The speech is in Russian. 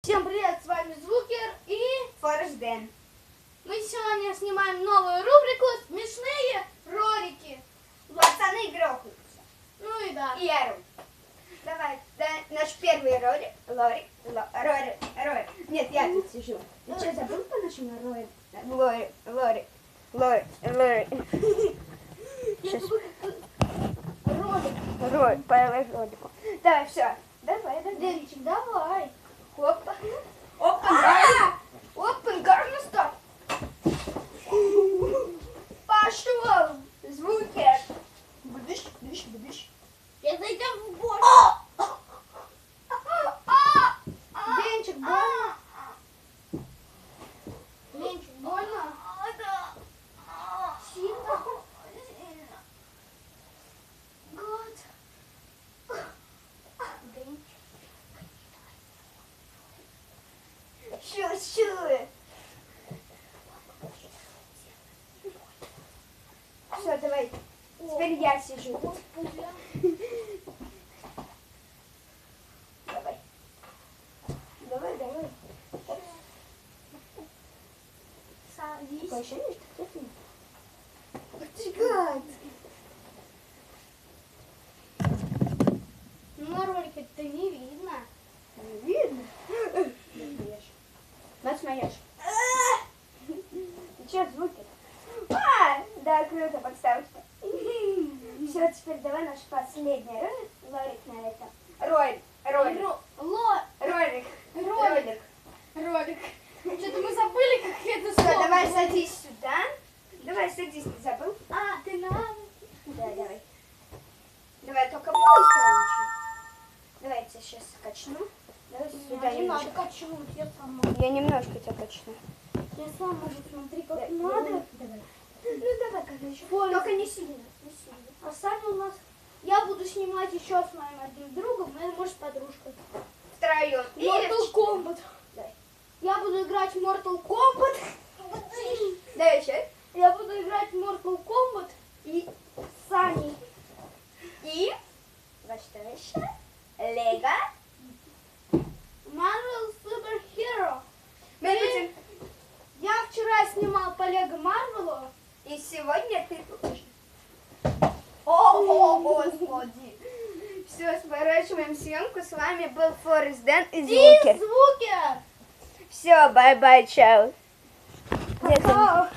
Всем привет, с вами Звукер и Форест. мы сегодня снимаем новую рубрику «Смешные ролики». Пацаны грохаются. Ну и да. И орут. Давай, да, наш первый ролик. Ролик. Нет, я тут сижу. Ты что, забыл по нашему ролик? Лорик. Сейчас. Ролик. По ролику. Давай, все. Давай. Денчик, давай. Опа. Опа, гарно стоп. Пошел. Звукер. Будешь. Я зайдем в бой. Денчик, больно? Денчик, больно? Да. Сильно? Год. Денчик. Чуть-чуть. Все, давай. Теперь я сижу. Давай. Садись. Ощущение, что кто-то... Гад. Ну, на ролике-то не видно. Не видно? Насмеешь. И что, звуки? Да, круто, подставочка. Все, теперь давай наш последний ролик на этом. Ролик. Что-то мы забыли, как это Все, слово. давай садись сюда. Давай садись, ты забыл? Ты надо. Да, давай. Давай только быстро очень. Давай я тебя сейчас качну. Давай сюда Не надо немножко. качнуть, я сама. Я немножко тебя качну. Я сама могу, смотри, как Да, надо. Давай. Ну давай, конечно. Форест. Только не сильно. А Саня у нас... Я буду снимать еще с моим одним другом, и, может, с подружкой. Втроем. Mortal Kombat. Давай. Я буду играть в Mortal Kombat. Давай еще. Я буду играть в Mortal Kombat и с Саней. И во что еще? Лего. Marvel Super Hero. Мы будем... Я вчера снимал по Лего Марвелу. И сегодня ты будешь. О, господи. Все, сворачиваем съемку. С вами был Форест и И Звукер. Звукер. Все, бай-бай, чао. Пока.